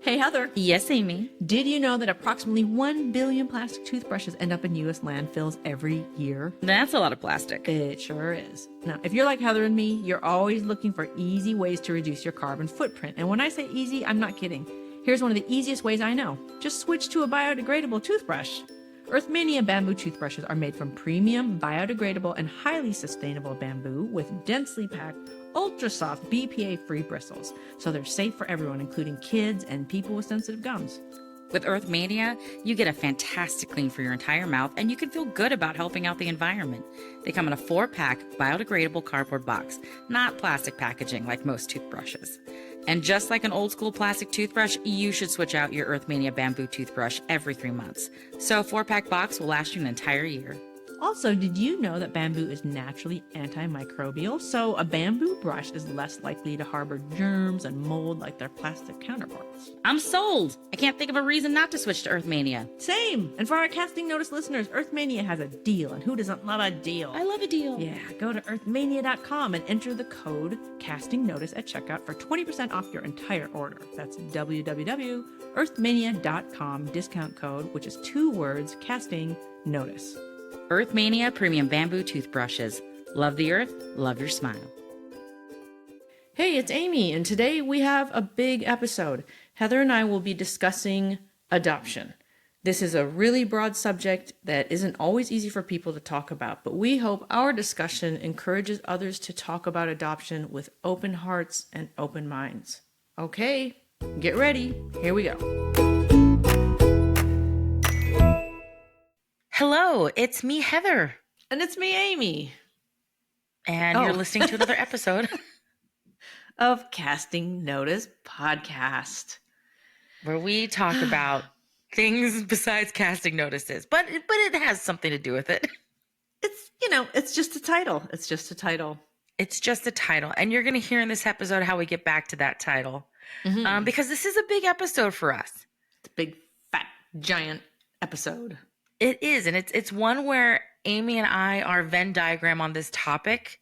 Hey, Heather. Yes, Amy. Did you know that approximately 1 billion plastic toothbrushes end up in U.S. landfills every year? That's a lot of plastic. It sure is. Now, if you're like Heather and me, you're always looking for easy ways to reduce your carbon footprint. And when I say easy, I'm not kidding. Here's one of the easiest ways I know. Just switch to a biodegradable toothbrush. Earthmania bamboo toothbrushes are made from premium, biodegradable, and highly sustainable bamboo with densely packed, ultra-soft, BPA-free bristles. So they're safe for everyone, including kids and people with sensitive gums. With Earthmania, you get a fantastic clean for your entire mouth, and you can feel good about helping out the environment. They come in a 4-pack biodegradable cardboard box, not plastic packaging like most toothbrushes. And just like an old school plastic toothbrush, you should switch out your Earthmania bamboo toothbrush every 3 months. So a 4-pack box will last you an entire year. Also, did you know that bamboo is naturally antimicrobial? So a bamboo brush is less likely to harbor germs and mold like their plastic counterparts. I'm sold! I can't think of a reason not to switch to Earthmania. Same! And for our Casting Notice listeners, Earthmania has a deal, and who doesn't love a deal? I love a deal. Yeah, go to earthmania.com and enter the code Casting Notice at checkout for 20% off your entire order. That's www.earthmania.com, discount code, which is 2 words, Casting Notice. Earthmania premium bamboo toothbrushes. Love the earth, love your smile. Hey, it's Amy, and today we have a big episode. Heather and I will be discussing adoption. This is a really broad subject that isn't always easy for people to talk about, but we hope our discussion encourages others to talk about adoption with open hearts and open minds. Okay, get ready. Here we go. Hello, it's me, Heather. And it's me, Amy. And you're listening to another episode of Casting Notice Podcast, where we talk about things besides casting notices, but it has something to do with it. It's just a title. It's just a title. It's just a title. And you're going to hear in this episode how we get back to that title. Because this is a big episode for us. It's a big, fat, giant episode. It is. And it's one where Amy and I, our Venn diagram on this topic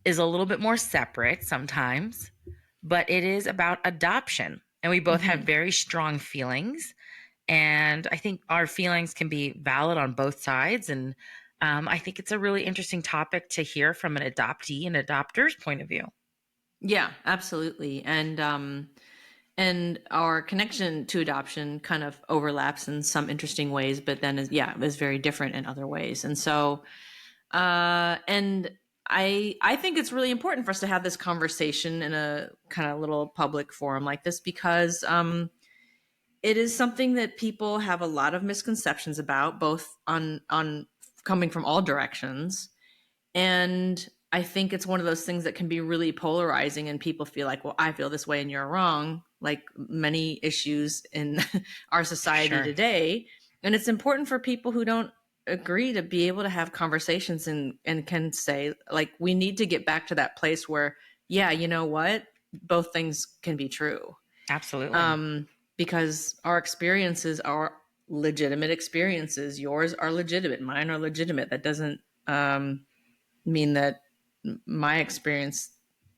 is a little bit more separate sometimes, but it is about adoption. And we both have very strong feelings. And I think our feelings can be valid on both sides. And I think it's a really interesting topic to hear from an adoptee and adopter's point of view. Yeah, absolutely. And our connection to adoption kind of overlaps in some interesting ways, but then is very different in other ways. And so, and I think it's really important for us to have this conversation in a kind of little public forum like this, because it is something that people have a lot of misconceptions about, both on coming from all directions. And I think it's one of those things that can be really polarizing, and people feel like, well, I feel this way and you're wrong, like many issues in our society today. And it's important for people who don't agree to be able to have conversations and can say, like, we need to get back to that place where, yeah, you know what? Both things can be true. Absolutely. Because our experiences are legitimate experiences. Yours are legitimate. Mine are legitimate. That doesn't mean that my experience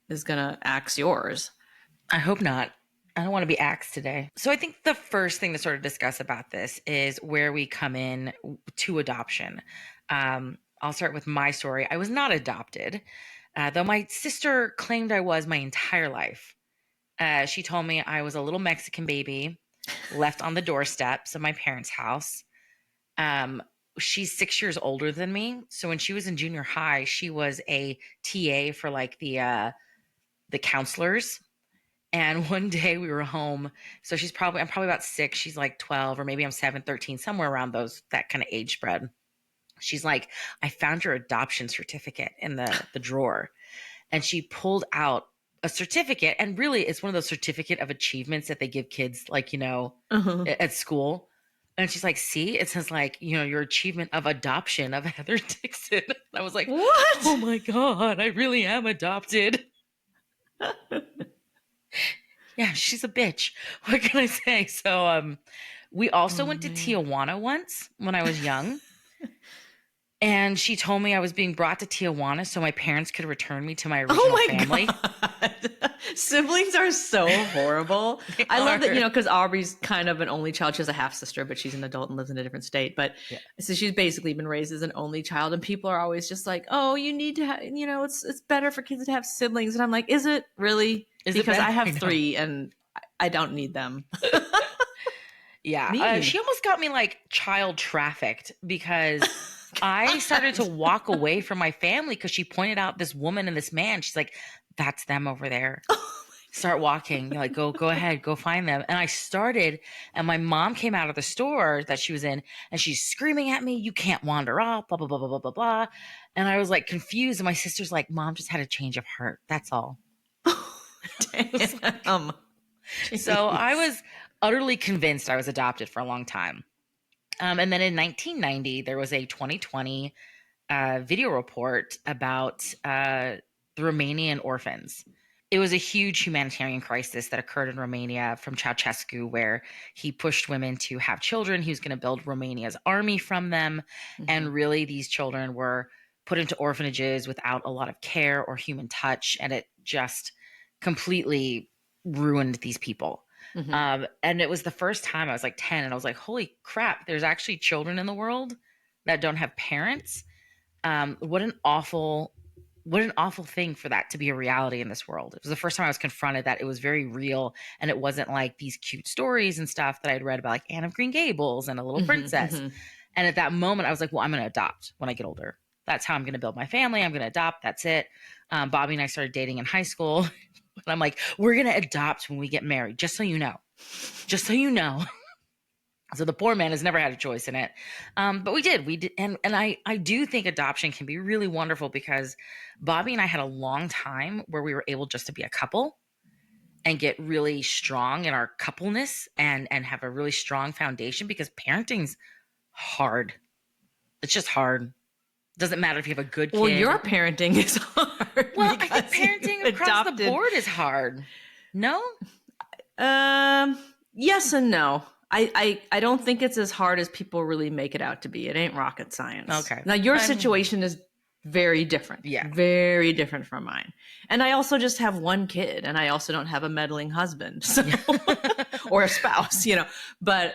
is going to axe yours. I hope not. I don't want to be axed today. So I think the first thing to sort of discuss about this is where we come in to adoption. I'll start with my story. I was not adopted, though my sister claimed I was my entire life. She told me I was a little Mexican baby left on the doorsteps of my parents' house. She's 6 years older than me. So when she was in junior high, she was a TA for like the counselors. And one day we were home. So I'm probably about 6. She's like 12, or maybe I'm 7, 13, somewhere around that kind of age spread. She's like, I found your adoption certificate in the drawer. And she pulled out a certificate. And really, it's one of those certificate of achievements that they give kids, like, at school. And she's like, see, it says like, your achievement of adoption of Heather Dixon. And I was like, what? Oh my God, I really am adopted. Yeah, she's a bitch. What can I say? So we also went to Tijuana once when I was young. And she told me I was being brought to Tijuana so my parents could return me to my original family. God. Siblings are so horrible. They I love that, are. because Aubrey's kind of an only child. She has a half sister, but she's an adult and lives in a different state. But Yeah. so she's basically been raised as an only child, and people are always just like, "Oh, you need to have, it's better for kids to have siblings." And I'm like, "Is it really?" Is it Because I better? have I know. 3, and I don't need them. Yeah. Mean. She almost got me like child trafficked because I started to walk away from my family because she pointed out this woman and this man. She's like, that's them over there. Start walking. You're like, go ahead, go find them. And I started, and my mom came out of the store that she was in, and she's screaming at me, you can't wander off, blah, blah, blah, blah, blah, blah, blah. And I was like confused. And my sister's like, Mom just had a change of heart. That's all. Damn. So I Jeez. was utterly convinced I was adopted for a long time. And then in 1990, there was a 2020 video report about the Romanian orphans. It was a huge humanitarian crisis that occurred in Romania from Ceausescu, where he pushed women to have children. He was going to build Romania's army from them. And really, these children were put into orphanages without a lot of care or human touch. And it just completely ruined these people. And it was the first time I was like 10, and I was like, holy crap, there's actually children in the world that don't have parents. What an awful thing for that to be a reality in this world. It was the first time I was confronted that it was very real, and it wasn't like these cute stories and stuff that I'd read about, like Anne of Green Gables and A Little Princess. And at that moment, I was like, well, I'm going to adopt when I get older. That's how I'm going to build my family. I'm going to adopt. That's it. Bobby and I started dating in high school. And I'm like, we're going to adopt when we get married, just so you know. Just so you know. So the poor man has never had a choice in it. But we did. And I do think adoption can be really wonderful because Bobby and I had a long time where we were able just to be a couple and get really strong in our coupleness and have a really strong foundation, because parenting's hard. It's just hard. Doesn't matter if you have a good kid. Well, your parenting is hard. Well, I think parenting across the board is hard. No? Yes and no. I don't think it's as hard as people really make it out to be. It ain't rocket science. Okay. Now, your situation is very different. Yeah. Very different from mine. And I also just have one kid, and I also don't have a meddling husband, so or a spouse, But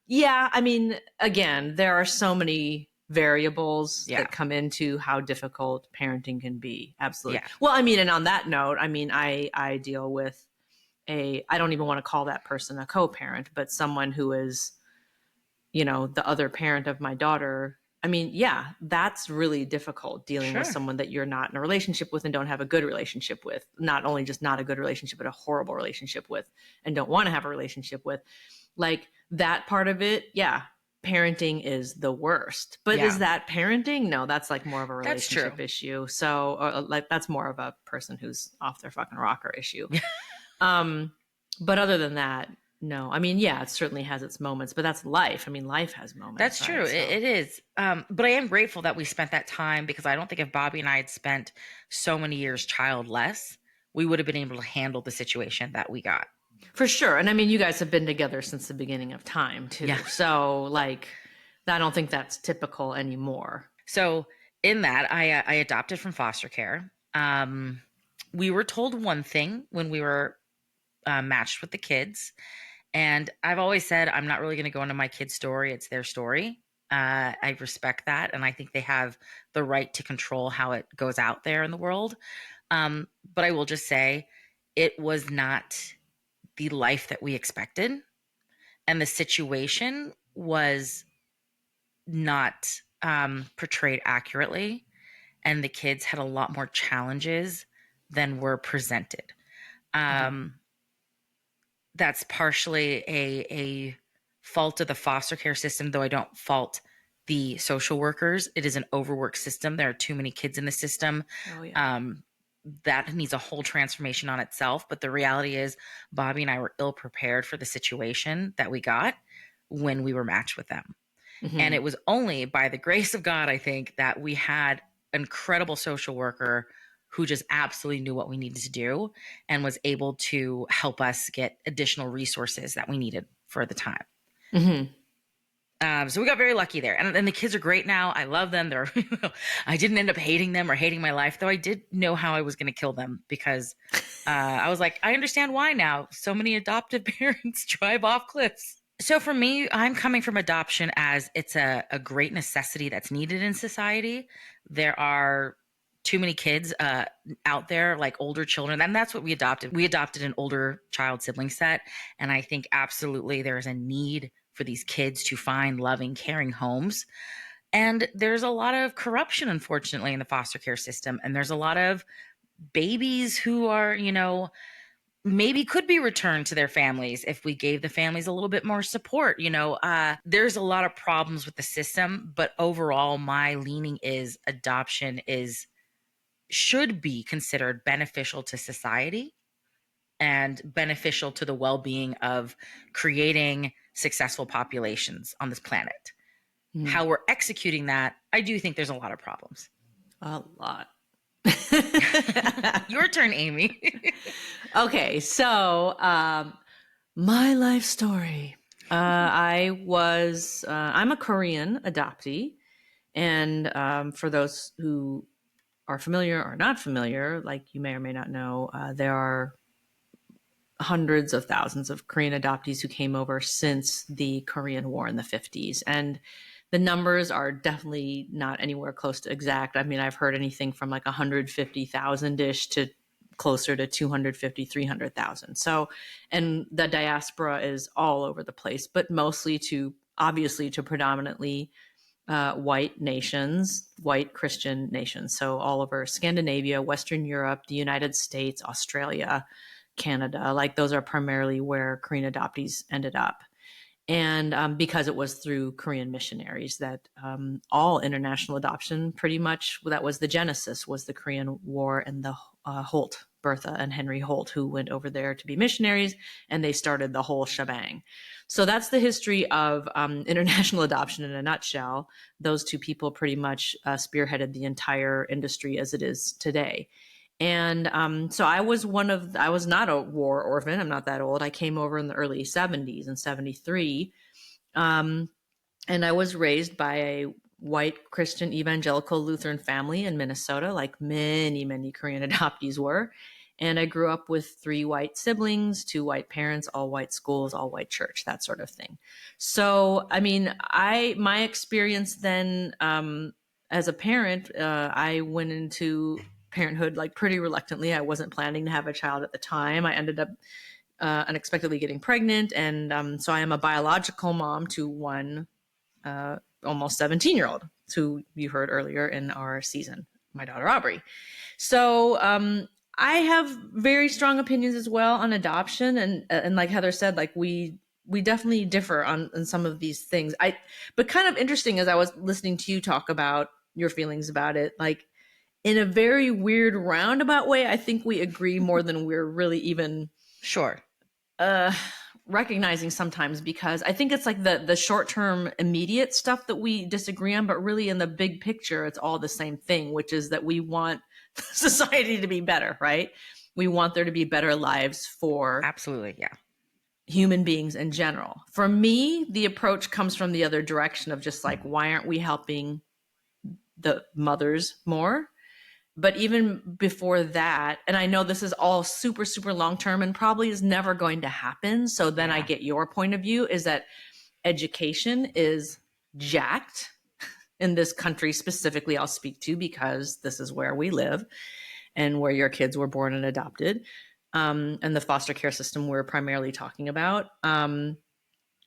yeah, I mean, again, there are so many variables that come into how difficult parenting can be. Absolutely. Yeah. Well, I mean, and on that note, I mean, I deal with I don't even want to call that person a co-parent, but someone who is, the other parent of my daughter. I mean, yeah, that's really difficult, dealing with someone that you're not in a relationship with and don't have a good relationship with. Not only just not a good relationship, but a horrible relationship with, and don't want to have a relationship with. Like, that part of it, yeah, parenting is the worst. But is that parenting? No, that's like more of a relationship issue. So like that's more of a person who's off their fucking rocker issue. But other than that, no. I mean, yeah, it certainly has its moments, but that's life. I mean, life has moments. That's true. So. It is. But I am grateful that we spent that time, because I don't think if Bobby and I had spent so many years childless, we would have been able to handle the situation that we got. For sure. And I mean, you guys have been together since the beginning of time too. Yeah. So like, I don't think that's typical anymore. So in that, I adopted from foster care. We were told one thing when we were matched with the kids. And I've always said, I'm not really going to go into my kid's story. It's their story. I respect that. And I think they have the right to control how it goes out there in the world. But I will just say, it was not the life that we expected. And the situation was not portrayed accurately. And the kids had a lot more challenges than were presented. That's partially a fault of the foster care system, though I don't fault the social workers. It is an overworked system. There are too many kids in the system. Oh, yeah. That needs a whole transformation on itself. But the reality is, Bobby and I were ill prepared for the situation that we got when we were matched with them. And it was only by the grace of God, I think, that we had an incredible social worker who just absolutely knew what we needed to do and was able to help us get additional resources that we needed for the time. So we got very lucky there. And the kids are great now. I love them. They're, I didn't end up hating them or hating my life, though I did know how I was going to kill them because I was like, I understand why now. So many adoptive parents drive off cliffs. So for me, I'm coming from adoption as it's a great necessity that's needed in society. There are too many kids out there, like older children, and that's what we adopted. We adopted an older child sibling set, and I think absolutely there is a need for these kids to find loving, caring homes. And there's a lot of corruption, unfortunately, in the foster care system, and there's a lot of babies who are, maybe could be returned to their families if we gave the families a little bit more support. There's a lot of problems with the system, but overall my leaning is adoption is should be considered beneficial to society and beneficial to the well-being of creating successful populations on this planet. How we're executing that, I do think there's a lot of problems. A lot. Your turn, Amy. Okay, so my life story. I'm a Korean adoptee. And for those who are familiar or not familiar, like you may or may not know, there are hundreds of thousands of Korean adoptees who came over since the Korean War in the 50s. And the numbers are definitely not anywhere close to exact. I mean, I've heard anything from like 150,000-ish to closer to 250, 300,000. So, and the diaspora is all over the place, but mostly obviously to predominantly white nations, white Christian nations. So all over Scandinavia, Western Europe, the United States, Australia, Canada, like those are primarily where Korean adoptees ended up. And because it was through Korean missionaries that all international adoption, pretty much, that was the genesis, was the Korean War and the Holt, Bertha and Henry Holt, who went over there to be missionaries, and they started the whole shebang. So that's the history of international adoption in a nutshell. Those two people pretty much spearheaded the entire industry as it is today. And so I was not a war orphan. I'm not that old. I came over in the early 70s in 73. And I was raised by a white Christian evangelical Lutheran family in Minnesota, like many, many Korean adoptees were. And I grew up with 3 white siblings, 2 white parents, all white schools, all white church, that sort of thing. So, I mean, my experience then as a parent, I went into parenthood like pretty reluctantly. I wasn't planning to have a child at the time. I ended up unexpectedly getting pregnant. And so I am a biological mom to one almost 17-year-old, who you heard earlier in our season, my daughter Aubrey. So I have very strong opinions as well on adoption. And like Heather said, like we definitely differ on some of these things. But kind of interesting as I was listening to you talk about your feelings about it, like in a very weird roundabout way, I think we agree more than we're really even Sure. recognizing sometimes, because I think it's like the short-term immediate stuff that we disagree on, but really in the big picture, it's all the same thing, which is that we want society to be better, right? We want there to be better lives for Absolutely. Yeah. human beings in general. For me, the approach comes from the other direction of just like, why aren't we helping the mothers more? But even before that, and I know this is all super, super long term and probably is never going to happen. So then I get your point of view is that education is jacked in this country specifically. I'll speak to because this is where we live and where your kids were born and adopted, and the foster care system we're primarily talking about.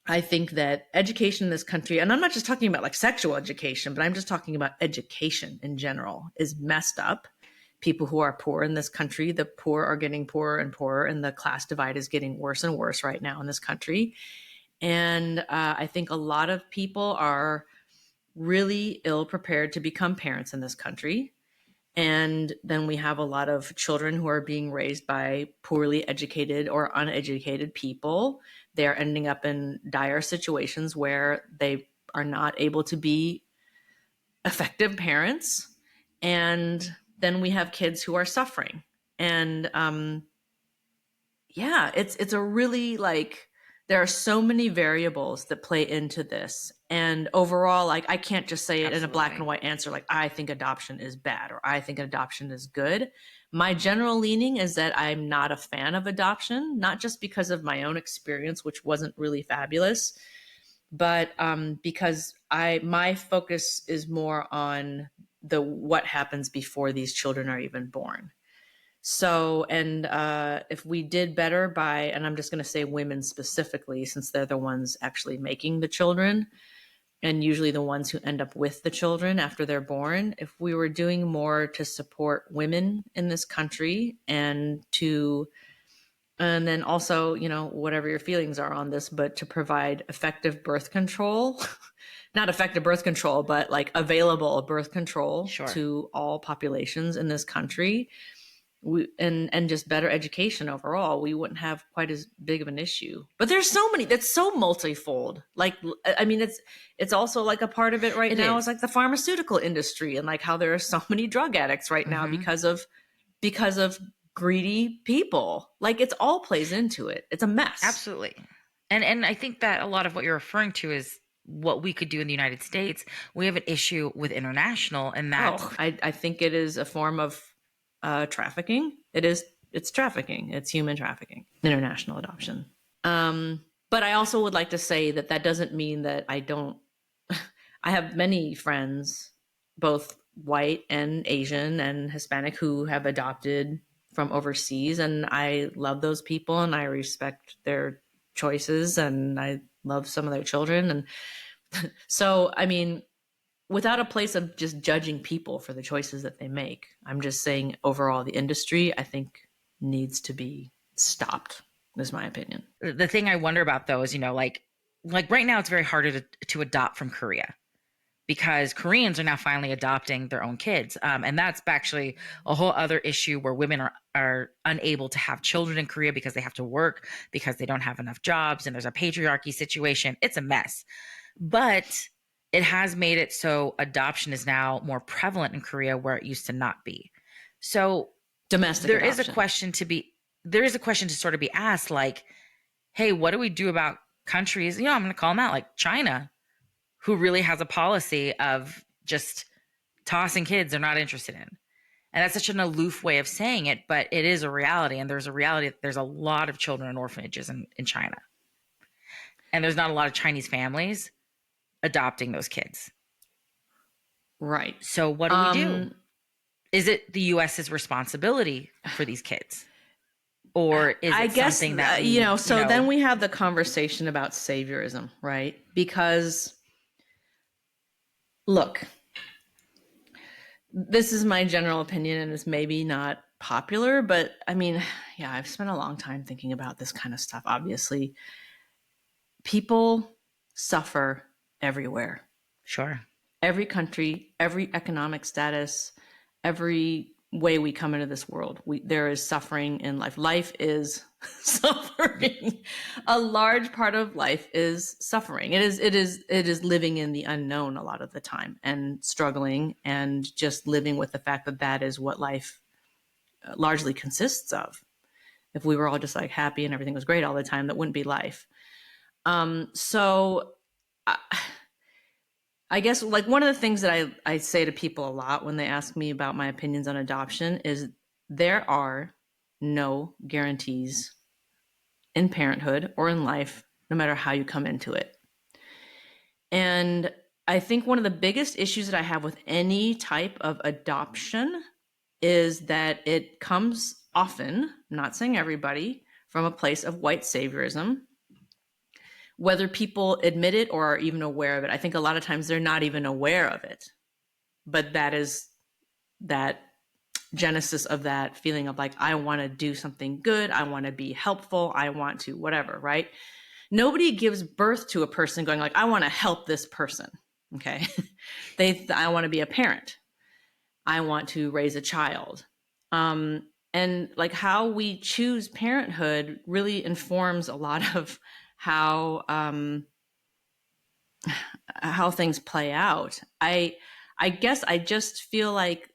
I think that education in this country, and I'm not just talking about like sexual education, but I'm just talking about education in general, is messed up. People who are poor in this country, the poor are getting poorer and poorer, and the class divide is getting worse and worse right now in this country. And I think a lot of people are really ill prepared to become parents in this country. And then we have a lot of children who are being raised by poorly educated or uneducated people. They're ending up in dire situations where they are not able to be effective parents. And then we have kids who are suffering. And yeah, it's a really like, there are so many variables that play into this. And overall, like, I can't just say it in a black and white answer, like, I think adoption is bad or I think adoption is good. My general leaning is that I'm not a fan of adoption, not just because of my own experience, which wasn't really fabulous, but because my focus is more on the what happens before these children are even born. So, and if we did better by, and I'm just going to say women specifically, since they're the ones actually making the children and usually the ones who end up with the children after they're born, if we were doing more to support women in this country and then also, whatever your feelings are on this, but to provide effective birth control, not effective birth control, but like available birth control to all populations in this country, and just better education overall, we wouldn't have quite as big of an issue. But there's so many, that's so multifold. Like, I mean, it's also like a part of it right now is like the pharmaceutical industry and like how there are so many drug addicts right now because of greedy people. Like, it's all plays into it. It's a mess. Absolutely. And I think that a lot of what you're referring to is what we could do in the United States. We have an issue with international, and that I think it is a form of trafficking. It's trafficking. It's human trafficking, international adoption. But I also would like to say that doesn't mean that I don't. I have many friends, both white and Asian and Hispanic, who have adopted from overseas, and I love those people and I respect their choices and I love some of their children. And so, I mean, without a place of just judging people for the choices that they make, I'm just saying overall the industry, I think, needs to be stopped, is my opinion. The thing I wonder about though is, like right now it's very hard to adopt from Korea, because Koreans are now finally adopting their own kids. And that's actually a whole other issue where women are unable to have children in Korea because they have to work, because they don't have enough jobs, and there's a patriarchy situation. It's a mess. But it has made it so adoption is now more prevalent in Korea where it used to not be. So domestic there adoption. is a question to sort of be asked, like, hey, what do we do about countries? I'm going to call them out, like China, who really has a policy of just tossing kids they're not interested in. And that's such an aloof way of saying it, but it is a reality. And there's a reality that there's a lot of children in orphanages in China. And there's not a lot of Chinese families adopting those kids. Right. So what do we do? Is it the U.S.'s responsibility for these kids? Or is it something that then we have the conversation about saviorism, right? Because look, this is my general opinion and it's maybe not popular, but I mean, yeah, I've spent a long time thinking about this kind of stuff. Obviously, people suffer everywhere. Sure. Every country, every economic status, every way we come into this world, there is suffering in life. Life is suffering. A large part of life is suffering. It is living in the unknown a lot of the time and struggling and just living with the fact that is what life largely consists of. If we were all just like happy and everything was great all the time, that wouldn't be life. So I guess like one of the things that I say to people a lot when they ask me about my opinions on adoption is there are no guarantees in parenthood or in life, no matter how you come into it. And I think one of the biggest issues that I have with any type of adoption is that it comes often, I'm not saying everybody, from a place of white saviorism. Whether people admit it or are even aware of it, I think a lot of times they're not even aware of it. But that is that genesis of that feeling of like, I want to do something good. I want to be helpful. I want to whatever, right? Nobody gives birth to a person going like, I want to help this person. Okay. I want to be a parent. I want to raise a child. And like how we choose parenthood really informs a lot of how things play out. I guess I just feel like,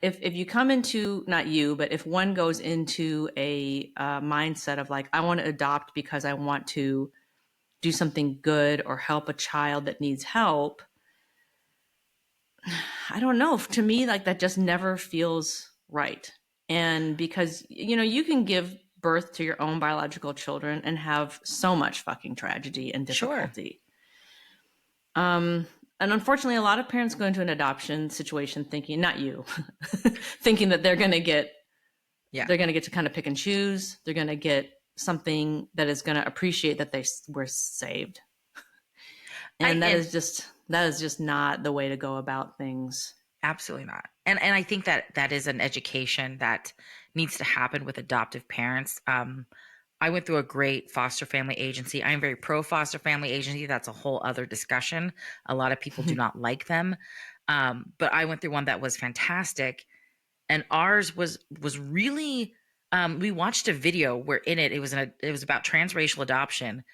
if you come into, not you, but if one goes into a mindset of like, I want to adopt because I want to do something good or help a child that needs help, I don't know. To me, like that just never feels right. And because, you know, you can give birth to your own biological children and have so much fucking tragedy and Sure. difficulty. And unfortunately, a lot of parents go into an adoption situation thinking, not you, thinking that they're going to get, they're going to get to kind of pick and choose. They're going to get something that is going to appreciate that they were saved. And that is just not the way to go about things. Absolutely not. And I think that is an education that needs to happen with adoptive parents. I went through a great foster family agency. I am very pro foster family agency. That's a whole other discussion. A lot of people do not like them. But I went through one that was fantastic. And ours was really, we watched a video where in it was about transracial adoption.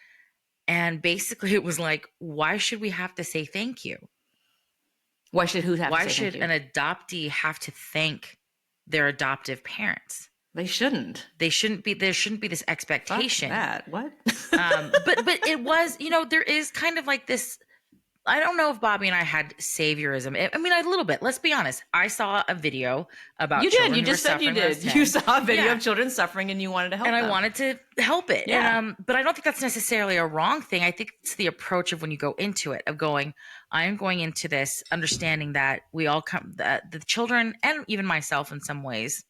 And basically it was like, why should we have to say thank you? Why should an adoptee have to thank their adoptive parents? They shouldn't. There shouldn't be this expectation. Fuck that. What? But it was, you know, there is kind of like this. I don't know if Bobby and I had saviorism. I mean, a little bit. Let's be honest. I saw a video about you did. You just said you did. You saw a video of children suffering, and you wanted to help. And them. I wanted to help it. Yeah. And, but I don't think that's necessarily a wrong thing. I think it's the approach of when you go into it, of going, I'm going into this understanding that we all come, that the children and even myself in some ways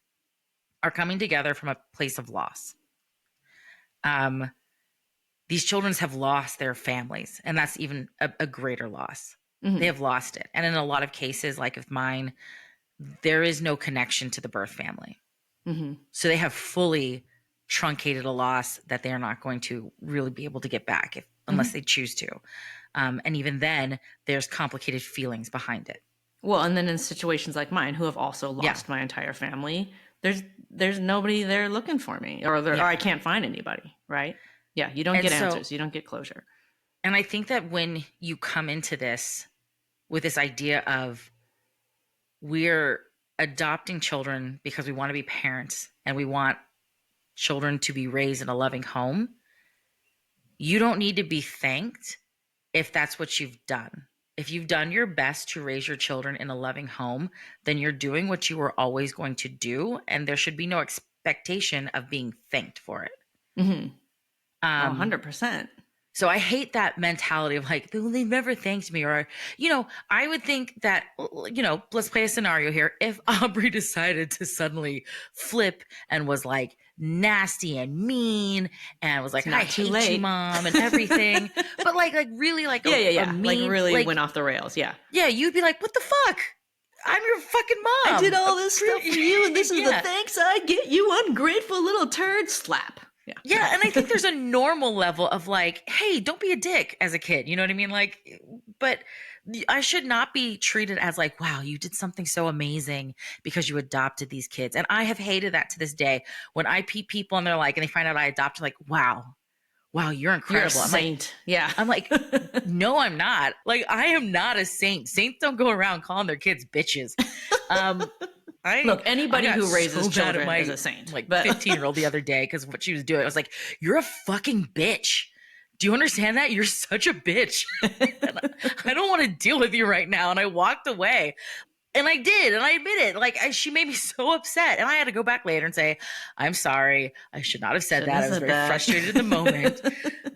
are coming together from a place of loss. These children have lost their families, and that's even a greater loss. Mm-hmm. They have lost it. And in a lot of cases, like with mine, there is no connection to the birth family. Mm-hmm. So they have fully truncated a loss that they are not going to really be able to get back unless they choose to. And even then, there's complicated feelings behind it. Well, and then in situations like mine, who have also lost my entire family, there's nobody there looking for me, or I can't find anybody, right? Yeah, you don't get answers. You don't get closure. And I think that when you come into this with this idea of we're adopting children because we want to be parents and we want children to be raised in a loving home, you don't need to be thanked if that's what you've done. If you've done your best to raise your children in a loving home, then you're doing what you were always going to do, and there should be no expectation of being thanked for it. Mm-hmm. 100%. So I hate that mentality of like, they never thanked me. Or, you know, I would think that, you know, let's play a scenario here. If Aubrey decided to suddenly flip and was like nasty and mean and was like, I hate you, Mom, and everything. But like really like a mean, like really went off the rails. Yeah. Yeah. You'd be like, what the fuck? I'm your fucking mom. I did all this stuff for you, and this is the thanks I get, you ungrateful little turd. Slap. Yeah. And I think there's a normal level of like, hey, don't be a dick as a kid. You know what I mean? Like, but I should not be treated as like, wow, you did something so amazing because you adopted these kids. And I have hated that to this day. When I meet people and they're like, and they find out I adopted, like, wow, you're incredible. You're a saint. I'm like, no, I'm not. Like, I am not a saint. Saints don't go around calling their kids bitches. Look, anybody who raises children is a saint. Like 15-year-old the other day, because of what she was doing, I was like, you're a fucking bitch. Do you understand that? You're such a bitch. I don't want to deal with you right now. And I walked away. And I did. And I admit it. Like, she made me so upset. And I had to go back later and say, I'm sorry. I should not have said that. I was very frustrated in the moment.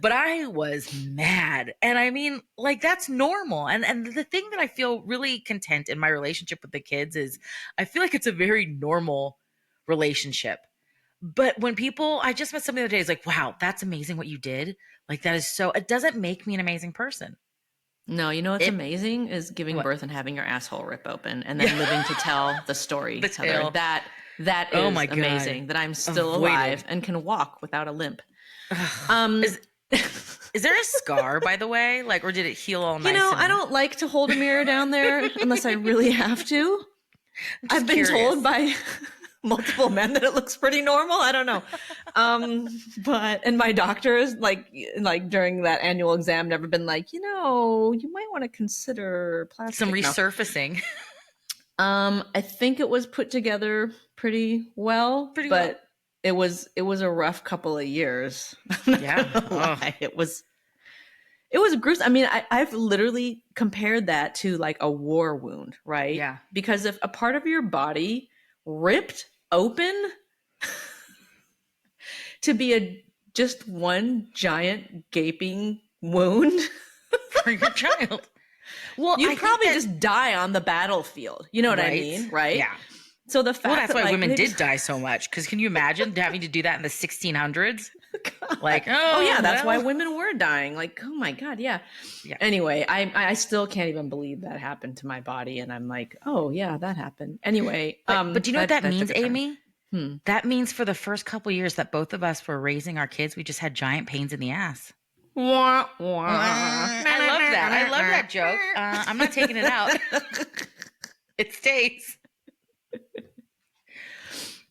But I was mad. And I mean, like, that's normal. And the thing that I feel really content in my relationship with the kids is I feel like it's a very normal relationship. But when I just met somebody the other day, it's like, wow, that's amazing what you did. Like, that is so, it doesn't make me an amazing person. No, you know what's amazing is giving birth and having your asshole rip open and then living to tell the story. That is amazing. That I'm still alive and can walk without a limp. Is there a scar, by the way? Like, or did it heal all nice? You know, I don't like to hold a mirror down there unless I really have to. I've been told by multiple men that it looks pretty normal. I don't know. And my doctors, like during that annual exam, never been like, you know, you might want to consider plastic. Some resurfacing. I think it was put together pretty well, Pretty well. but it was a rough couple of years. Yeah. Lie. It was gruesome. I mean, I've literally compared that to like a war wound, right? Yeah. Because if a part of your body ripped open to be just one giant gaping wound, For your child. Well, you'd I probably think that, just die on the battlefield. You know what I right? mean? Right? Yeah. So the fact Well, that's that why like, women they did just- die so much. Because can you imagine having to do that in the 1600s? God. Like, oh yeah, that's why well. women were dying. Like, oh my God, yeah. Yeah. Anyway, I still can't even believe that happened to my body, and I'm like, oh yeah, that happened. Anyway, But do you know what that means, took a turn. Amy? That means for the first couple years that both of us were raising our kids, we just had giant pains in the ass. Wah, wah. I love that. I love that joke. I'm not taking it out. It stays.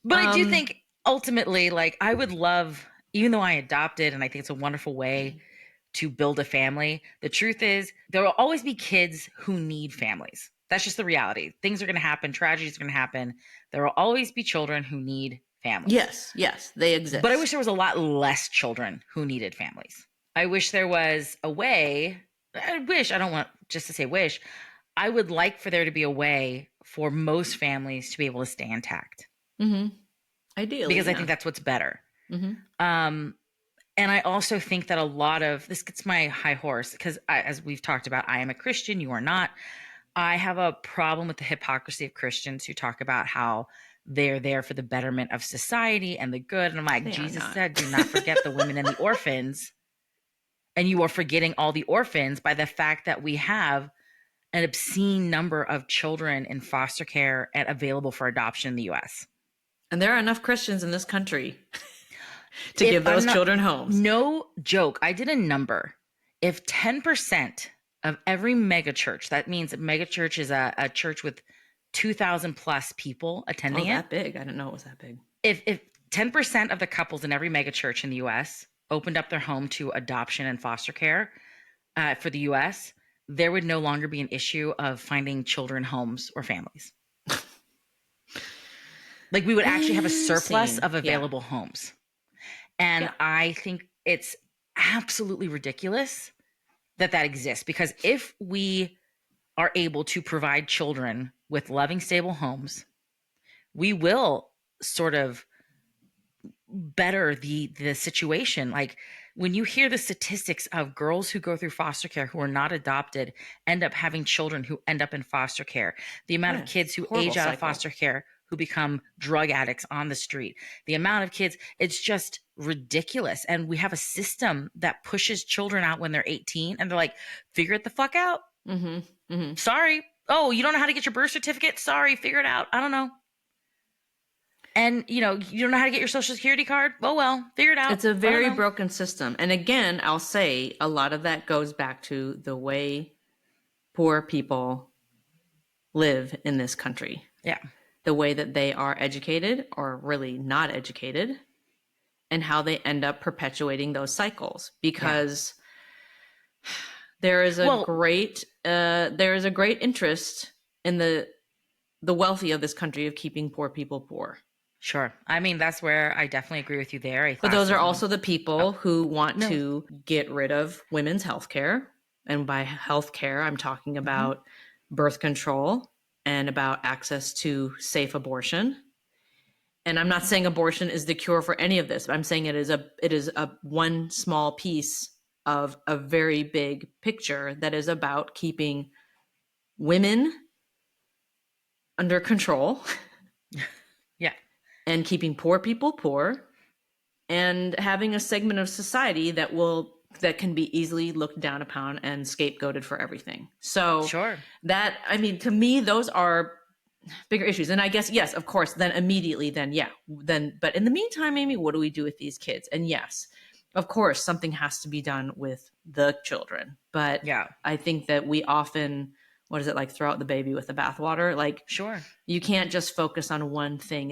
But I do think ultimately, like, I would love, even though I adopted, and I think it's a wonderful way to build a family, the truth is there will always be kids who need families. That's just the reality. Things are going to happen. Tragedies are going to happen. There will always be children who need families. Yes, they exist. But I wish there was a lot less children who needed families. I wish there was a way. I don't want just to say wish. I would like for there to be a way for most families to be able to stay intact. Ideally, Because I yeah. think that's what's better. And I also think that a lot of this gets my high horse because, as we've talked about, I am a Christian. You are not. I have a problem with the hypocrisy of Christians who talk about how they're there for the betterment of society and the good. And I'm like, They are Jesus not. said, do not forget the women and the orphans. And you are forgetting all the orphans by the fact that we have an obscene number of children in foster care and available for adoption in the US. And there are enough Christians in this country to give those children homes. No joke. I did a number. If 10% of every megachurch, that means a megachurch is a church with 2,000 plus people attending that big? I didn't know it was that big. If 10% of the couples in every megachurch in the US opened up their home to adoption and foster care for the US, there would no longer be an issue of finding children homes or families. Like we would actually have a surplus of available homes. And I think it's absolutely ridiculous that exists because if we are able to provide children with loving, stable homes, we will sort of better the situation. Like when you hear the statistics of girls who go through foster care who are not adopted end up having children who end up in foster care, the amount of kids who age out of foster care who become drug addicts on the street, the amount of kids, it's just ridiculous. And we have a system that pushes children out when they're 18 and they're like, figure it the fuck out. Sorry. Oh, you don't know how to get your birth certificate? Sorry, figure it out. I don't know. And, you don't know how to get your social security card? Oh, well, figure it out. It's a very broken system. And again, I'll say a lot of that goes back to the way poor people live in this country. Yeah. The way that they are educated or really not educated and how they end up perpetuating those cycles because there is a great interest in the wealthy of this country of keeping poor people poor. Sure. I mean, that's where I definitely agree with you there. But those are also the people who want to get rid of women's health care. And by health care, I'm talking about birth control and about access to safe abortion. And I'm not saying abortion is the cure for any of this, but I'm saying it is a one small piece of a very big picture that is about keeping women under control. And keeping poor people poor and having a segment of society that can be easily looked down upon and scapegoated for everything. So that, I mean, to me, those are bigger issues. And I guess, yes, of course, then immediately, but in the meantime, Amy, what do we do with these kids? And yes, of course, something has to be done with the children. But I think that we often, what is it, like throw out the baby with the bathwater? Like, you can't just focus on one thing.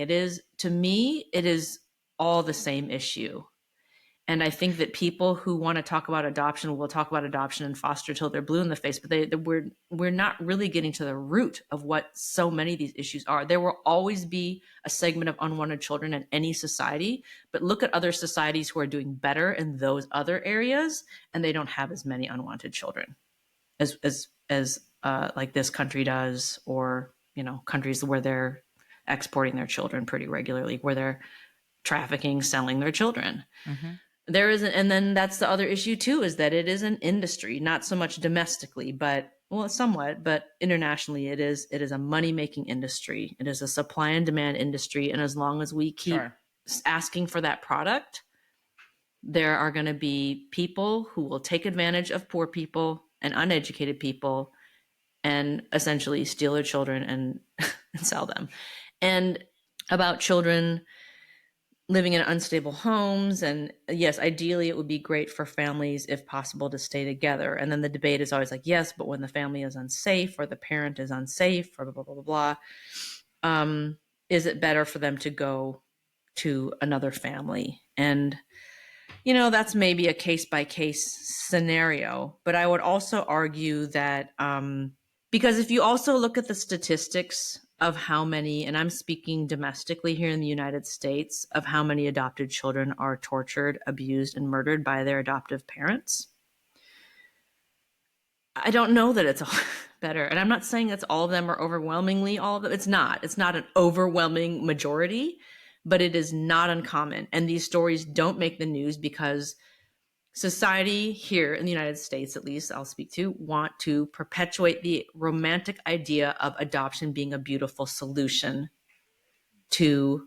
To me, it is all the same issue. And I think that people who want to talk about adoption will talk about adoption and foster till they're blue in the face, but we're not really getting to the root of what so many of these issues are. There will always be a segment of unwanted children in any society, but look at other societies who are doing better in those other areas, and they don't have as many unwanted children as like this country does, or countries where they're exporting their children pretty regularly, where they're trafficking, selling their children. Mm-hmm. And then that's the other issue too, is that it is an industry, not so much domestically, but somewhat, but internationally it is a money-making industry. It is a supply and demand industry. And as long as we keep asking for that product, there are going to be people who will take advantage of poor people and uneducated people and essentially steal their children and sell them. And about children living in unstable homes, and yes, ideally it would be great for families if possible to stay together. And then the debate is always like, yes, but when the family is unsafe or the parent is unsafe or blah blah blah blah, is it better for them to go to another family? And that's maybe a case by case scenario, but I would also argue that because if you also look at the statistics of how many, and I'm speaking domestically here in the United States, of how many adopted children are tortured, abused, and murdered by their adoptive parents, I don't know that it's all better. And I'm not saying that's all of them or overwhelmingly all of them. It's not an overwhelming majority, but it is not uncommon. And these stories don't make the news because society here in the United States, at least I'll speak to, want to perpetuate the romantic idea of adoption being a beautiful solution to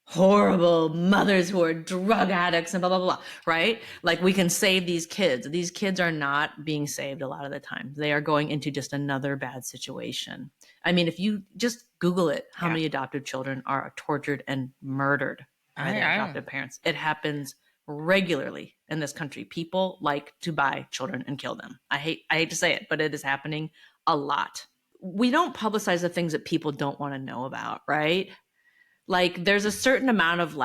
horrible mothers who are drug addicts and blah, blah, blah, right? Like we can save these kids. These kids are not being saved a lot of the time. They are going into just another bad situation. I mean, if you just Google it, how many adoptive children are tortured and murdered by their adoptive parents? It happens regularly in this country. People like to buy children and kill them. I hate to say it, but it is happening a lot. We don't publicize the things that people don't want to know about, right? Like there's a certain amount of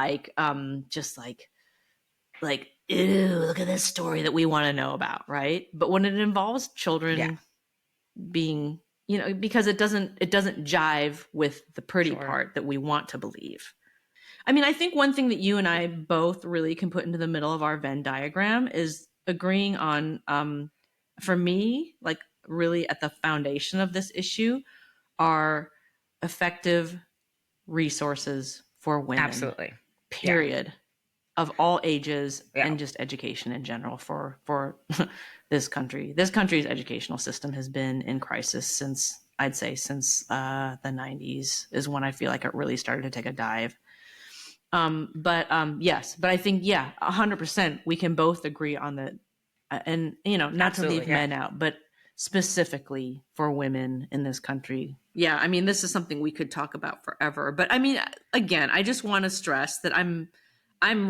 just like ew, look at this story that we want to know about, right? But when it involves children being, because it doesn't jive with the pretty part that we want to believe. I mean, I think one thing that you and I both really can put into the middle of our Venn diagram is agreeing on, for me, like really at the foundation of this issue are effective resources for women. Absolutely. Period. Of all ages and just education in general for this country. This country's educational system has been in crisis since the 90s is when I feel like it really started to take a dive. Yes, but I think 100% we can both agree on that, and not to leave men out, but specifically for women in this country. Yeah, I mean, this is something we could talk about forever. But I mean, again, I just want to stress that I'm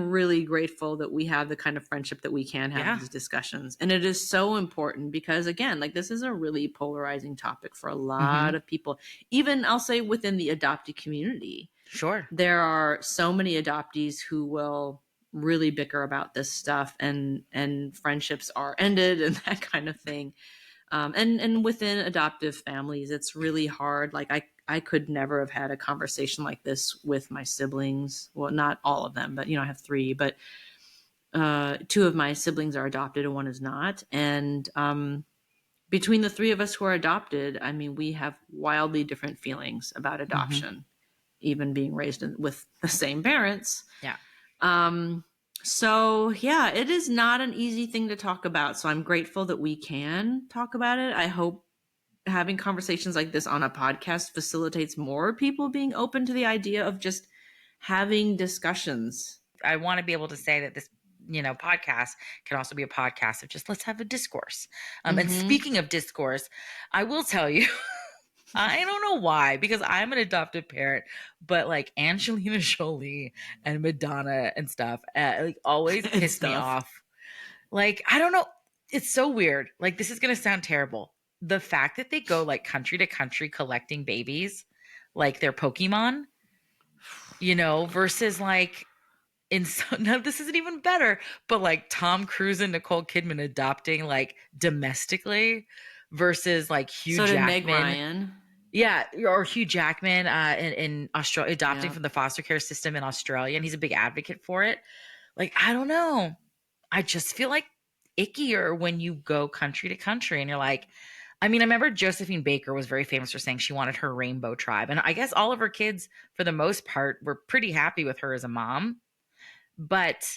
really grateful that we have the kind of friendship that we can have these discussions. And it is so important because, again, like this is a really polarizing topic for a lot of people, even I'll say within the adoptee community. Sure. There are so many adoptees who will really bicker about this stuff and friendships are ended and that kind of thing. And within adoptive families, it's really hard. Like I could never have had a conversation like this with my siblings. Well, not all of them, but I have 3, but 2 of my siblings are adopted and 1 is not. And between the 3 of us who are adopted, I mean, we have wildly different feelings about adoption, even being raised with the same parents. Yeah. So yeah, it is not an easy thing to talk about. So I'm grateful that we can talk about it. I hope having conversations like this on a podcast facilitates more people being open to the idea of just having discussions. I want to be able to say that this, podcast can also be a podcast of just let's have a discourse. And speaking of discourse, I will tell you, I don't know why, because I'm an adoptive parent, but like Angelina Jolie and Madonna and stuff, like always piss me off. Like, I don't know. It's so weird. Like, this is going to sound terrible. The fact that they go like country to country collecting babies, like they're Pokemon, versus like now this isn't even better, but like Tom Cruise and Nicole Kidman adopting like domestically versus like Hugh So did Meg Jackman. Ryan. Yeah, or Hugh Jackman in Australia, adopting Yeah. from the foster care system in Australia, and he's a big advocate for it. Like, I don't know. I just feel like ickier when you go country to country and you're like, I mean, I remember Josephine Baker was very famous for saying she wanted her rainbow tribe. And I guess all of her kids, for the most part, were pretty happy with her as a mom. But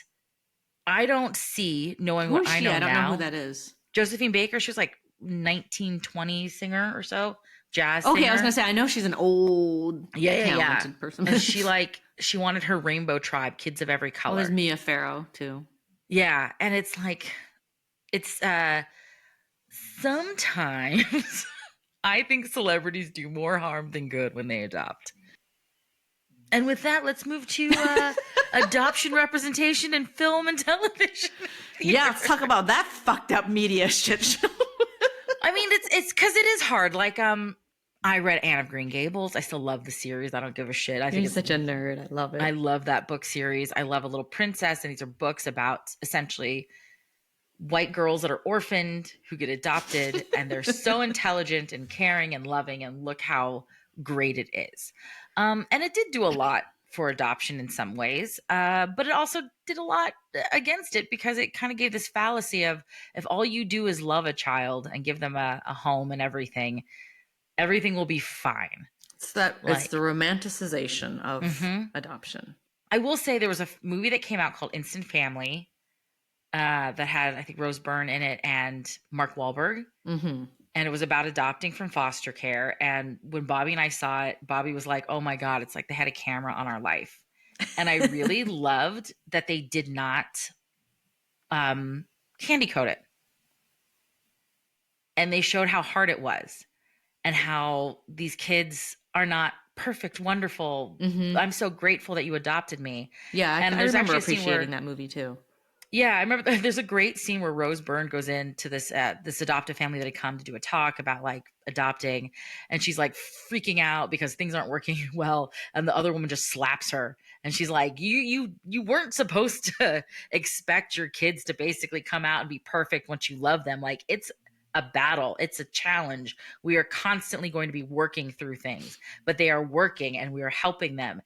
I don't see, knowing Who what is I she? know I don't know who now, that is. Josephine Baker, she was like 1920 singer or so, jazz Okay, singer. I was gonna say I know she's an old, Yeah. talented person. And she wanted her rainbow tribe, kids of every Well, there's color. Mia Farrow too. Yeah. And it's like, it's sometimes I think celebrities do more harm than good when they adopt. And with that, let's move to adoption representation in film and television. Yeah, let's talk about that fucked up media shit show. I mean, it's because it is hard. Like, I read Anne of Green Gables. I still love the series. I don't give a shit. I think You're it's such a nerd. I love it. I love that book series. I love A Little Princess, and these are books about essentially white girls that are orphaned who get adopted, and they're so intelligent and caring and loving, and look how great it is. And it did do a lot for adoption in some ways, but it also did a lot against it because it kind of gave this fallacy of if all you do is love a child and give them a home and everything will be fine. It's the romanticization of adoption. I will say there was a movie that came out called Instant Family that had, I think, Rose Byrne in it and Mark Wahlberg. Mm-hmm. And it was about adopting from foster care. And when Bobby and I saw it, Bobby was like, oh my God, it's like they had a camera on our life. And I really loved that they did not candy coat it. And they showed how hard it was and how these kids are not perfect, wonderful. Mm-hmm. I'm so grateful that you adopted me. Yeah, and I remember actually appreciating that movie too. Yeah, I remember there's a great scene where Rose Byrne goes into this adoptive family that had come to do a talk about like adopting, and she's like freaking out because things aren't working well, and the other woman just slaps her, and she's like, "You weren't supposed to expect your kids to basically come out and be perfect once you love them. Like it's a battle, it's a challenge. We are constantly going to be working through things, but they are working, and we are helping them."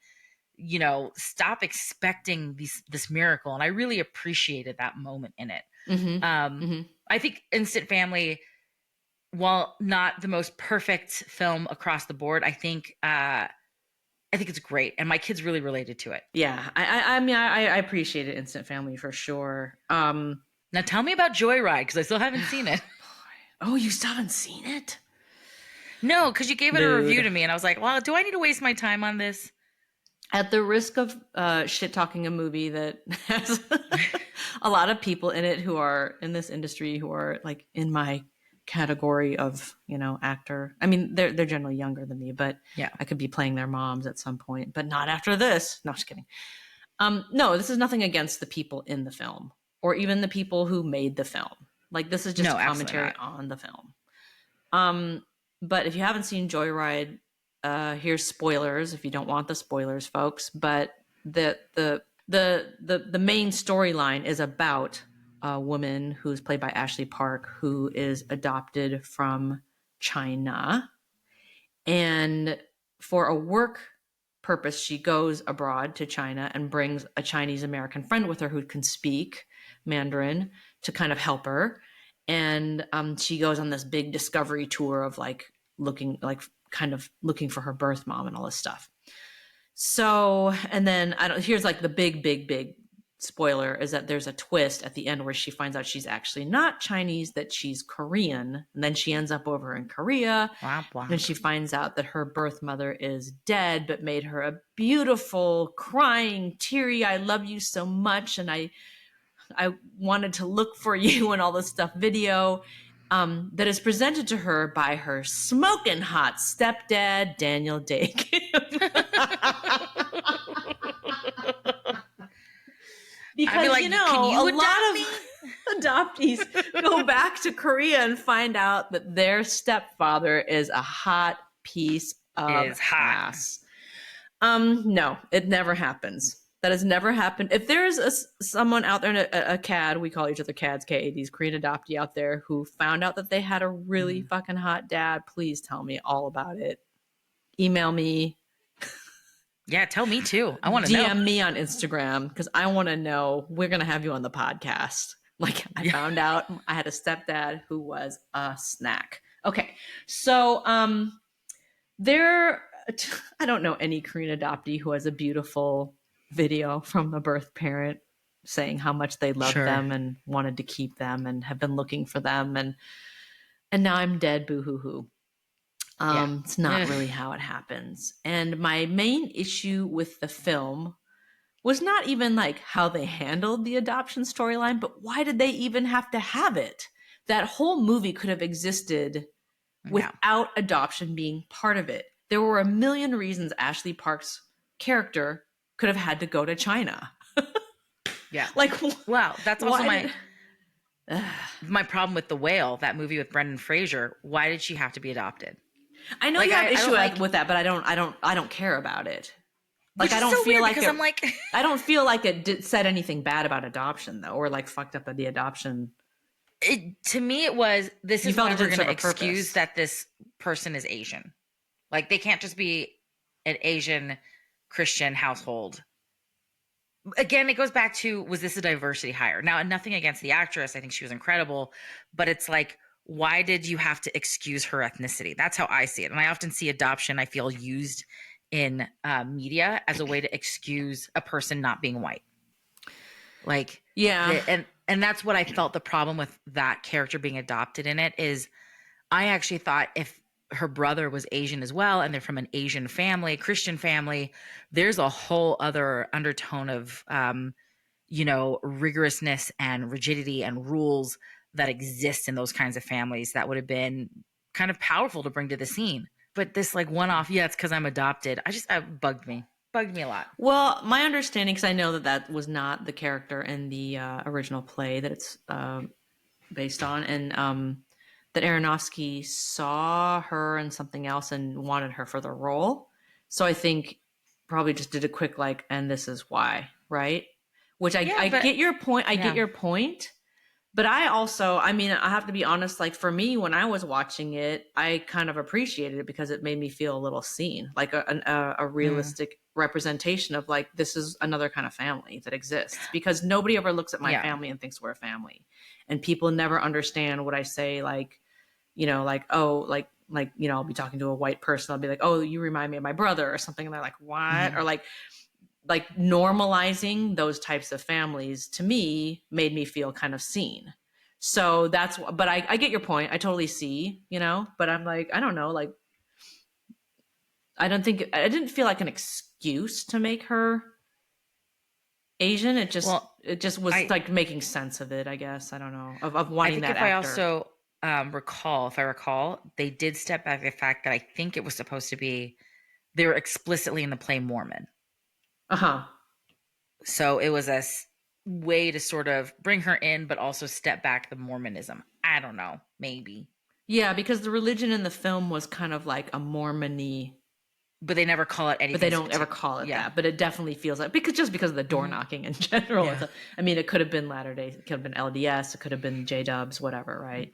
Stop expecting this miracle. And I really appreciated that moment in it. Mm-hmm. I think Instant Family, while not the most perfect film across the board, I think it's great. And my kids really related to it. Yeah. I mean, I appreciated Instant Family for sure. Now tell me about Joyride, because I still haven't seen it. Oh, you still haven't seen it? No, because you gave it a review to me and I was like, well, do I need to waste my time on this? At the risk of shit talking a movie that has a lot of people in it who are in this industry who are like in my category of actor. I mean, they're generally younger than me, but yeah, I could be playing their moms at some point, but not after this. No, just kidding. No, this is nothing against the people in the film or even the people who made the film. Like this is just a commentary on the film. But if you haven't seen Joyride, here's spoilers if you don't want the spoilers, folks. But the main storyline is about a woman who's played by Ashley Park, who is adopted from China, and for a work purpose, she goes abroad to China and brings a Chinese American friend with her who can speak Mandarin to kind of help her. And she goes on this big discovery tour of looking for her birth mom and all this stuff. So, and then here's like the big spoiler is that there's a twist at the end where she finds out she's actually not Chinese, that she's Korean. And then she ends up over in Korea. Wow. And she finds out that her birth mother is dead, but made her a beautiful, crying, teary, I love you so much. And I wanted to look for you and all this stuff video. That is presented to her by her smoking hot stepdad, Daniel Day. Because, like, a lot of adoptees go back to Korea and find out that their stepfather is a hot piece of ass. No, it never happens. That has never happened. If there's someone out there, a CAD, we call each other CADs, KADs, Korean adoptee out there who found out that they had a really fucking hot dad, please tell me all about it. Email me. Yeah, tell me too. I want to know. DM me on Instagram because I want to know. We're going to have you on the podcast. Like, I found out I had a stepdad who was a snack. Okay. So, I don't know any Korean adoptee who has a beautiful video from a birth parent saying how much they loved them and wanted to keep them and have been looking for them. And now I'm dead. Boo hoo hoo. It's not really how it happens. And my main issue with the film was not even like how they handled the adoption storyline, but why did they even have to have it? That whole movie could have existed without adoption being part of it. There were a million reasons Ashley Park's character could have had to go to China. Like, wow, that's also my problem with The Whale, that movie with Brendan Fraser. Why did she have to be adopted? I know, like, you have issue with that, but I don't care about it. Like, I don't so feel like it, I'm like, I don't feel like it said anything bad about adoption though, or like fucked up the adoption. To me, it was, this is why we're going to excuse purpose. that this person is Asian. Like, they can't just be an Asian Christian household. Again, it goes back to, was this a diversity hire? Now, nothing against the actress. I think she was incredible. But it's like, why did you have to excuse her ethnicity? That's how I see it. And I often see adoption, I feel, used in media as a way to excuse a person not being white. Like, and that's what I felt the problem with that character being adopted in it is, I actually thought if her brother was Asian as well, and they're from an Asian family, Christian family, there's a whole other undertone of, rigorousness and rigidity and rules that exist in those kinds of families that would have been kind of powerful to bring to the scene. But this like one-off, it's because I'm adopted. Bugged me a lot. Well, my understanding, because I know that was not the character in the original play that it's based on, and that Aronofsky saw her in something else and wanted her for the role. So I think probably just did a quick and this is why, right? Which I get your point. I get your point. But I also, I have to be honest, like for me, when I was watching it, I kind of appreciated it because it made me feel a little seen, like a realistic representation of like, this is another kind of family that exists, because nobody ever looks at my family and thinks we're a family. And people never understand what I say, like, I'll be talking to a white person. I'll be like, oh, you remind me of my brother or something. And they're like, what? Mm-hmm. Or like normalizing those types of families to me made me feel kind of seen. So that's, but I get your point. I totally see, but I'm like, I don't know. Like, I didn't feel like an excuse to make her Asian. It just was like making sense of it, I guess. I don't know, of wanting that actor. I also if I recall, they did step back the fact that I think it was supposed to be, they were explicitly in the play Mormon. So it was a way to sort of bring her in, but also step back the Mormonism. I don't know, maybe. Yeah, because the religion in the film was kind of like a Mormon-y. But they never call it anything. But they don't ever call it that. But it definitely feels like, because of the door knocking in general. Yeah. It could have been Latter-day, it could have been LDS, it could have been J-Dubs, whatever, right?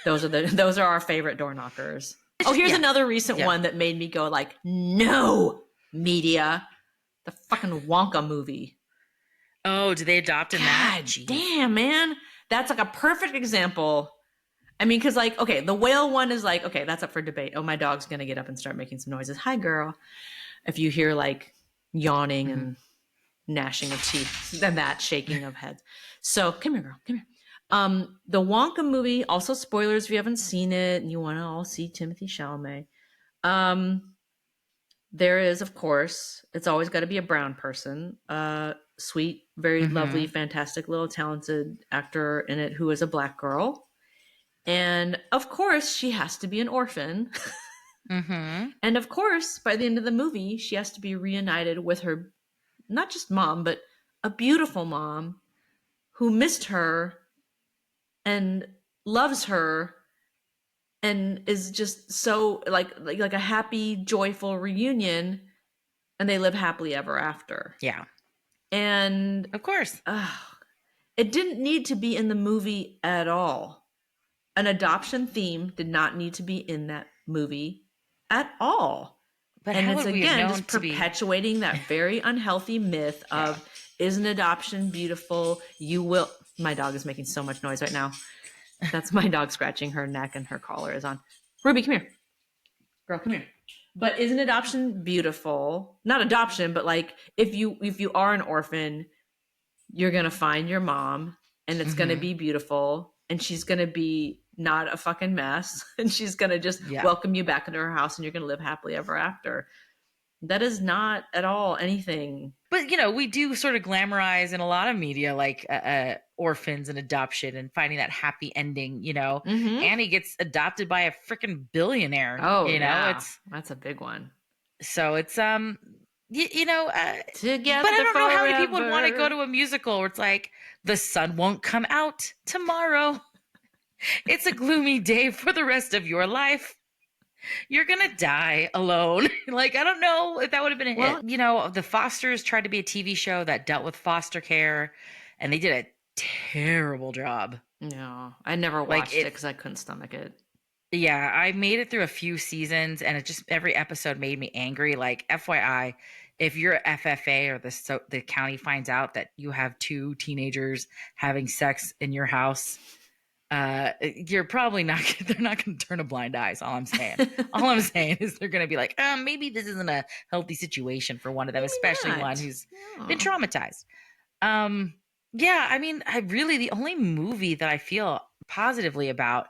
Those are our favorite door knockers. Here's another recent one that made me go like, no, media. The fucking Wonka movie. Oh, did they adopt in that? God damn, man. That's like a perfect example. Because the whale one is like, okay, that's up for debate. Oh, my dog's going to get up and start making some noises. Hi, girl. If you hear like yawning and gnashing of teeth, then that shaking of heads. So come here, girl. Come here. The Wonka movie, also spoilers if you haven't seen it and you want to all see Timothée Chalamet. There is, of course, it's always got to be a brown person. Sweet, very lovely, fantastic, little talented actor in it who is a Black girl. And of course, she has to be an orphan. And of course, by the end of the movie, she has to be reunited with her, not just mom, but a beautiful mom who missed her and loves her and is just so like a happy, joyful reunion, and they live happily ever after. Yeah. And Of course. it didn't need to be in the movie at all. An adoption theme did not need to be in that movie at all. But And how it's would we have again known just to be? perpetuating that very unhealthy myth Yeah. of, isn't adoption beautiful? You will. My dog is making so much noise right now. That's my dog scratching her neck and her collar is on. Ruby, come here. Girl, come here. But isn't adoption beautiful? Not adoption, but like if you are an orphan, you're gonna find your mom and it's gonna be beautiful and she's gonna be not a fucking mess and she's gonna just welcome you back into her house and you're gonna live happily ever after. That is not at all anything. But, you know, we do sort of glamorize in a lot of media, like orphans and adoption and finding that happy ending, you know. Annie gets adopted by a freaking billionaire. Oh, you know, yeah. That's a big one. So it's, you know, Together but I don't know how many people would forever. want to go to a musical where it's like, the sun won't come out tomorrow. It's a gloomy day for the rest of your life. You're gonna die alone. Like, I don't know if that would have been a hit. You know, The Fosters tried to be a TV show that dealt with foster care, and they did a terrible job. No, I never watched it because I couldn't stomach it. Yeah, I made it through a few seasons, and it just every episode made me angry. Like, FYI, if your FFA or the county finds out that you have 2 teenagers having sex in your house, you're probably not. They're not going to turn a blind eye. Is all I'm saying. All I'm saying is they're going to be like, maybe this isn't a healthy situation for one of them, Maybe especially not. one who's been traumatized. Yeah, I mean, the only movie that I feel positively about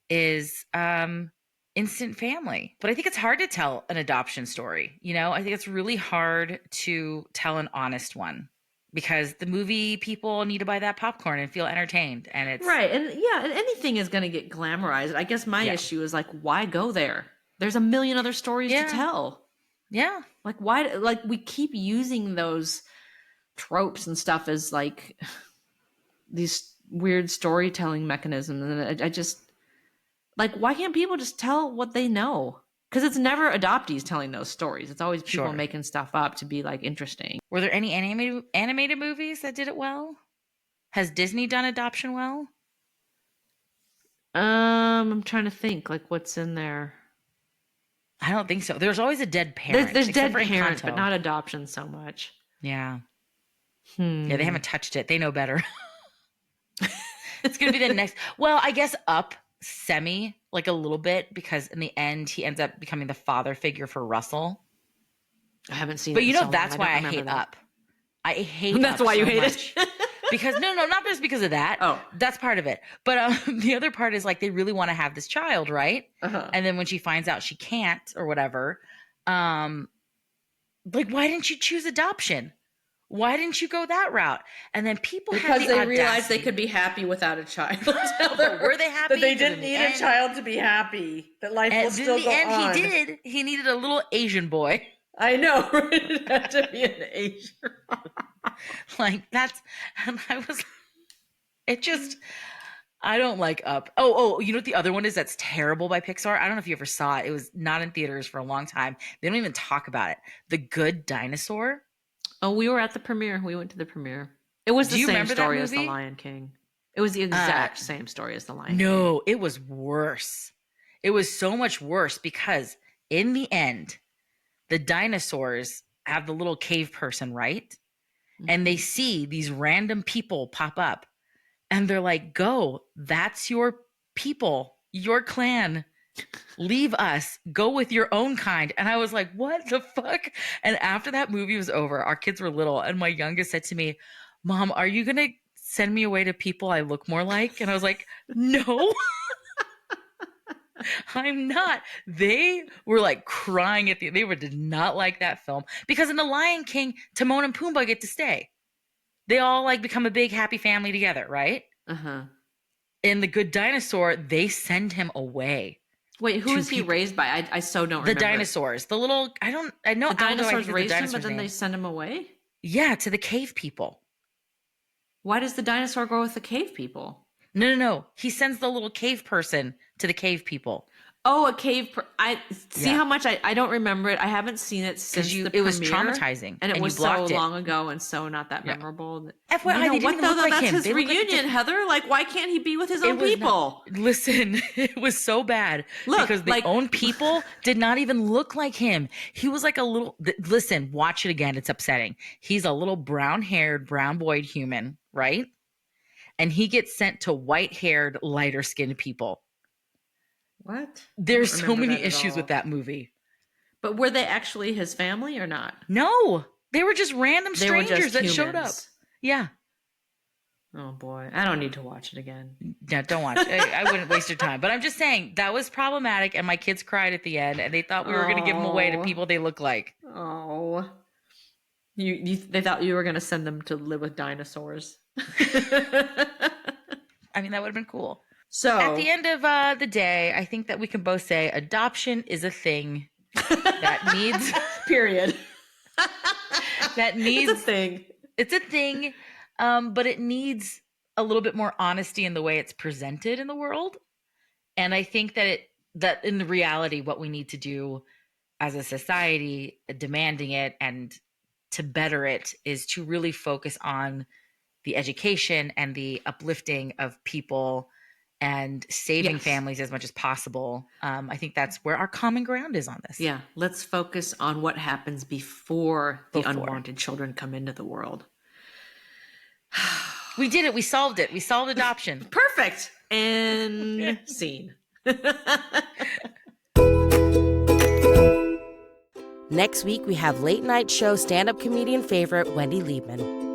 is Instant Family. But I think it's hard to tell an adoption story. You know, I think it's really hard to tell an honest one, because the movie people need to buy that popcorn and feel entertained. And it's right. And yeah, and anything is going to get glamorized. I guess my issue is like, why go there? There's a million other stories to tell. Yeah. Like, why? Like, we keep using those tropes and stuff as like these weird storytelling mechanisms. And I just, like, why can't people just tell what they know? Because it's never adoptees telling those stories. It's always people making stuff up to be like interesting. Were there any animated movies that did it well? Has Disney done adoption well? I'm trying to think, like, what's in there. I don't think so. There's always a dead parent. There's dead parents, but not adoption so much. Yeah. Yeah, they haven't touched it. They know better. It's going to be the next. Well, I guess Up like a little bit, because in the end he ends up becoming the father figure for Russell. I haven't seen it. But you know, that's why I hate Up. I hate That's Up why so you hate much. it. Because not just because of that. Oh, that's part of it. But the other part is like they really want to have this child, right? Uh-huh. And then when she finds out she can't or whatever, like, why didn't you choose adoption? Why didn't you go that route? And then people because they realized they could be happy without a child. Were they happy? That they didn't need a child to be happy. That life will still go on. He did. He needed a little Asian boy. I know. It had to be an Asian. Like, that's, and I was, it just, I don't like Up. Oh, you know what the other one is that's terrible by Pixar? I don't know if you ever saw it. It was not in theaters for a long time. They don't even talk about it. The Good Dinosaur. Oh, we were at the premiere. We went to the premiere. It was the same story as The Lion King. It was the exact same story as The Lion King. No, it was worse. It was so much worse because in the end, the dinosaurs have the little cave person, right? And they see these random people pop up and they're like, go, that's your people, your clan. Leave us, go with your own kind. And I was like, what the fuck? And after that movie was over, our kids were little, and my youngest said to me, Mom, are you going to send me away to people I look more like? And I was like, no. I'm not. They were like crying they did not like that film, because in The Lion King, Timon and Pumbaa get to stay. They all like become a big happy family together, right? Uh-huh. In The Good Dinosaur, they send him away. Wait, who is he raised by? I so don't remember. The dinosaurs. The little, I know. The dinosaurs raised him, but then they send him away? Yeah, to the cave people. Why does the dinosaur go with the cave people? No. He sends the little cave person to the cave people. Oh, a cave. I see Yeah. how much I don't remember it. I haven't seen it since the it was premiere, traumatizing, and it you was so blocked it. long ago and so not that Yeah. memorable. FYI, You know they didn't what even though? look like That's him. his They look like a reunion, Heather. Like, why can't he be with his It own was people? Listen, it was so bad Look, because the like own people did not even look like him. He was like a little, listen, watch it again. It's upsetting. He's a little brown haired, brown boyed human, right? And he gets sent to white haired, lighter skinned people. what? I There's don't so remember many that at issues with all. that movie. But were they actually his family or not? No, they were just random They were strangers just that showed up. humans. Yeah. Oh boy, I don't need to watch it again. No, don't watch. I wouldn't waste your time. But I'm just saying that was problematic, and my kids cried at the end, and they thought we were going to give them away to people they look like. Oh, they thought you were going to send them to live with dinosaurs. I mean, that would have been cool. So At the end of the day, I think that we can both say adoption is a thing that needs period. that needs It's a thing. It's a thing, but it needs a little bit more honesty in the way it's presented in the world. And I think that in the reality, what we need to do as a society, demanding it and to better it, is to really focus on the education and the uplifting of people and saving Yes. families as much as possible. I think that's where our common ground is on this. Yeah, let's focus on what happens before the unwanted children come into the world. We did it. We solved it. We solved adoption. Perfect. And scene. Next week, we have late night show stand-up comedian favorite Wendy Liebman.